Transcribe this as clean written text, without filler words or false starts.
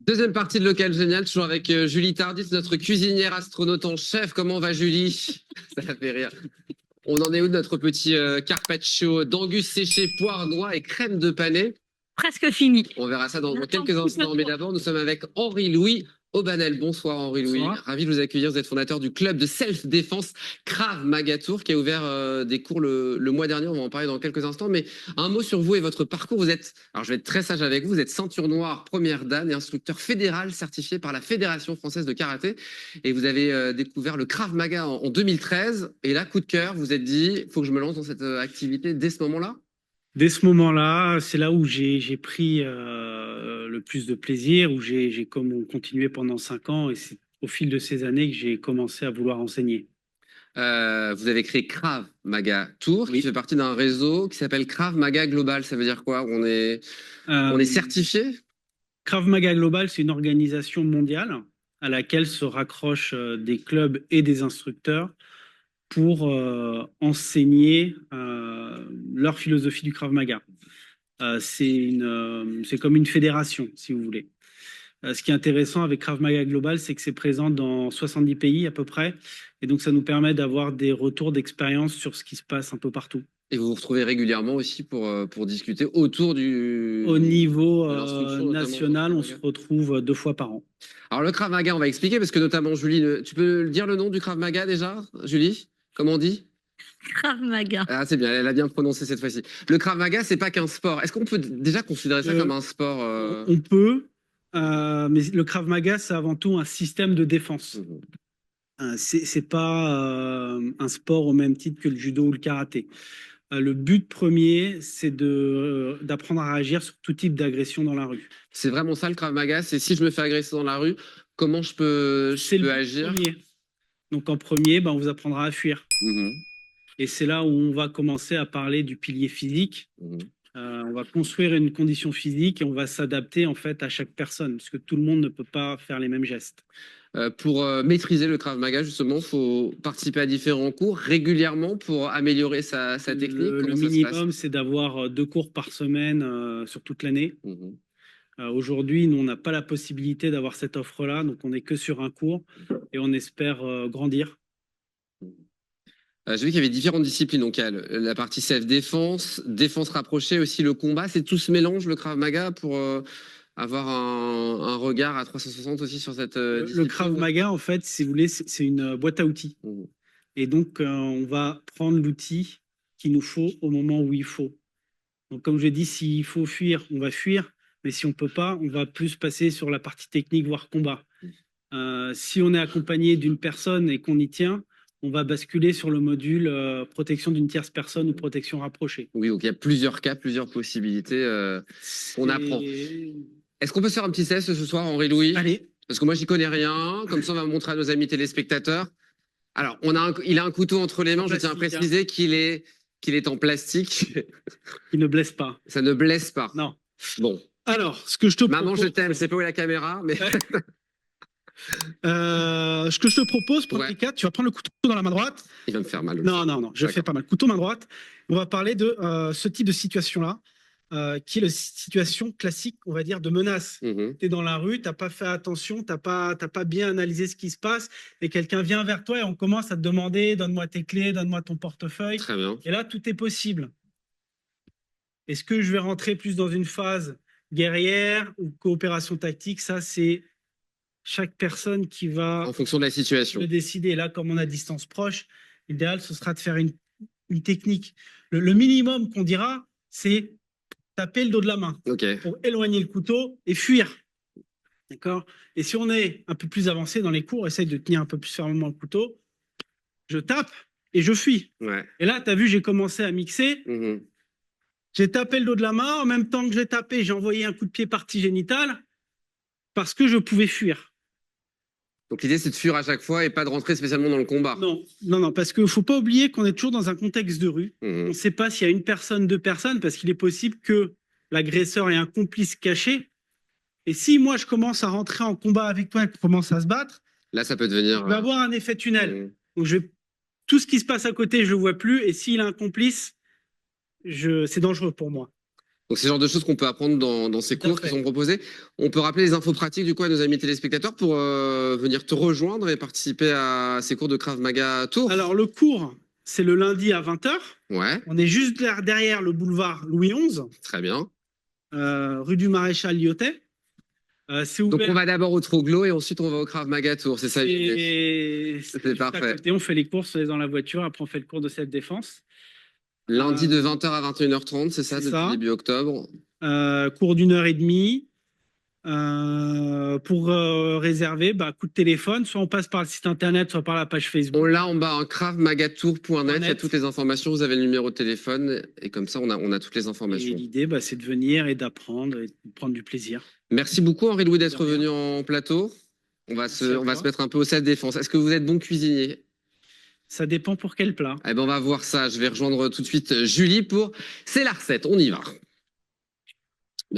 Deuxième partie de Local Génial, toujours avec Julie Tardif, notre cuisinière astronaute en chef. Comment va Julie? Ça la fait rire. On en est où de notre petit carpaccio d'angus séché, poire, noix et crème de panais? Presque fini. On verra ça dans quelques instants. Mais d'abord, nous sommes avec Henri-Louis Aubanel. Bonsoir Henri-Louis. Bonsoir. Ravi de vous accueillir. Vous êtes fondateur du club de self-défense Krav Maga Tour qui a ouvert des cours le mois dernier. On va en parler dans quelques instants. Mais un mot sur vous et votre parcours. Vous êtes, alors je vais être très sage avec vous, vous êtes ceinture noire première dan et instructeur fédéral certifié par la Fédération française de karaté. Et vous avez découvert le Krav Maga en 2013. Et là, coup de cœur, vous vous êtes dit, il faut que je me lance dans cette activité dès ce moment-là? Dès ce moment-là, c'est là où j'ai pris le plus de plaisir, où j'ai continué pendant 5 ans, et c'est au fil de ces années que j'ai commencé à vouloir enseigner. Vous avez créé Krav Maga Tour, qui fait partie d'un réseau qui s'appelle Krav Maga Global. Ça veut dire quoi? On est certifié? Krav Maga Global, c'est une organisation mondiale à laquelle se raccrochent des clubs et des instructeurs pour enseigner leur philosophie du Krav Maga. C'est comme une fédération, si vous voulez. Ce qui est intéressant avec Krav Maga Global, c'est que c'est présent dans 70 pays à peu près. Et donc, ça nous permet d'avoir des retours d'expérience sur ce qui se passe un peu partout. Et vous vous retrouvez régulièrement aussi pour discuter autour du... Au niveau national, on se retrouve 2 fois par an. Alors, le Krav Maga, on va expliquer, parce que notamment, Julie, tu peux dire le nom du Krav Maga déjà, Julie? Comment on dit? Krav Maga. Ah, c'est bien, elle a bien prononcé cette fois-ci. Le Krav Maga, c'est pas qu'un sport. Est-ce qu'on peut déjà considérer ça comme un sport On peut, mais le Krav Maga, c'est avant tout un système de défense. C'est pas un sport au même titre que le judo ou le karaté. Le but premier, c'est d'apprendre à réagir sur tout type d'agression dans la rue. C'est vraiment ça le Krav Maga? C'est si je me fais agresser dans la rue, comment je peux agir? Donc en premier, on vous apprendra à fuir. Et c'est là où on va commencer à parler du pilier physique. On va construire une condition physique et on va s'adapter en fait à chaque personne, parce que tout le monde ne peut pas faire les mêmes gestes. Pour maîtriser le Krav Maga, justement, il faut participer à différents cours régulièrement pour améliorer sa technique. Le minimum, c'est d'avoir 2 cours par semaine sur toute l'année. Aujourd'hui, nous, on n'a pas la possibilité d'avoir cette offre-là, donc on n'est que sur un cours et on espère grandir. J'ai vu qu'il y avait différentes disciplines, donc il y a la partie self-défense, défense rapprochée, aussi le combat. C'est tout ce mélange, le Krav Maga, pour avoir un regard à 360 aussi sur cette discipline. Le Krav Maga, en fait, si vous voulez, c'est une boîte à outils. Et donc, on va prendre l'outil qu'il nous faut au moment où il faut. Donc, comme je dis, s'il faut fuir, on va fuir. Mais si on ne peut pas, on va plus passer sur la partie technique, voire combat. Si on est accompagné d'une personne et qu'on y tient, on va basculer sur le module protection d'une tierce personne ou protection rapprochée. Oui, donc il y a plusieurs cas, plusieurs possibilités qu'on apprend. Est-ce qu'on peut se faire un petit test ce soir, Henri-Louis? Allez. Parce que moi, j'y connais rien. Comme ça, on va montrer à nos amis téléspectateurs. Alors, il a un couteau entre les mains. Je tiens à préciser qu'il est en plastique. Il ne blesse pas. Ça ne blesse pas. Non. Bon. Alors, ce que je te propose... Maman, je t'aime. C'est pas où est la caméra, mais... ce que je te propose pour les 4, tu vas prendre le couteau dans la main droite. Il va me faire mal. Non, je fais pas mal. Couteau main droite. On va parler de ce type de situation-là, qui est la situation classique, on va dire, de menace. Tu es dans la rue, tu n'as pas fait attention, tu n'as pas bien analysé ce qui se passe, et quelqu'un vient vers toi et on commence à te demander, donne-moi tes clés, donne-moi ton portefeuille. Très bien. Et là, tout est possible. Est-ce que je vais rentrer plus dans une phase guerrière ou coopération tactique? Ça, c'est chaque personne qui va, en fonction de la situation, le décider. Et là, comme on a distance proche, l'idéal, ce sera de faire une technique. Le minimum qu'on dira, c'est taper le dos de la main pour éloigner le couteau et fuir. D'accord? Et si on est un peu plus avancé dans les cours, essaye de tenir un peu plus fermement le couteau. Je tape et je fuis. Et là, tu as vu, j'ai commencé à mixer. J'ai tapé le dos de la main. En même temps que j'ai tapé, j'ai envoyé un coup de pied partie génitale parce que je pouvais fuir. Donc l'idée, c'est de fuir à chaque fois et pas de rentrer spécialement dans le combat. Non, parce qu'il ne faut pas oublier qu'on est toujours dans un contexte de rue. On ne sait pas s'il y a une personne, 2 personnes, parce qu'il est possible que l'agresseur ait un complice caché. Et si moi, je commence à rentrer en combat avec toi et qu'on commence à se battre, là, ça peut devenir... il va avoir un effet tunnel. Donc, tout ce qui se passe à côté, je ne le vois plus. Et s'il a un complice, c'est dangereux pour moi. Donc, c'est le genre de choses qu'on peut apprendre dans ces cours qui sont proposés. On peut rappeler les infos pratiques du coup à nos amis téléspectateurs pour venir te rejoindre et participer à ces cours de Krav Maga Tours. Alors, le cours, c'est le lundi à 20h. Ouais. On est juste derrière le boulevard Louis XI. Très bien. Rue du Maréchal Lyotet. Donc, on va d'abord au Troglo et ensuite on va au Krav Maga Tours. C'est ça l'idée. C'est parfait. Côté, on fait les courses dans la voiture. Après, on fait le cours de self-défense. Lundi de 20h à 21h30, c'est ça, depuis début octobre. Cours d'1h30. Pour réserver, coup de téléphone, soit on passe par le site internet, soit par la page Facebook. On l'a en bas, kravmagatour.net, il y a toutes les informations, vous avez le numéro de téléphone, et comme ça, on a toutes les informations. Et l'idée, c'est de venir et d'apprendre et de prendre du plaisir. Merci beaucoup, Henri-Louis, d'être venu en plateau. On va se mettre un peu au self-défense. Est-ce que vous êtes bon cuisinier? Ça dépend pour quel plat. Eh ben, on va voir ça. Je vais rejoindre tout de suite Julie pour C'est la recette. On y va.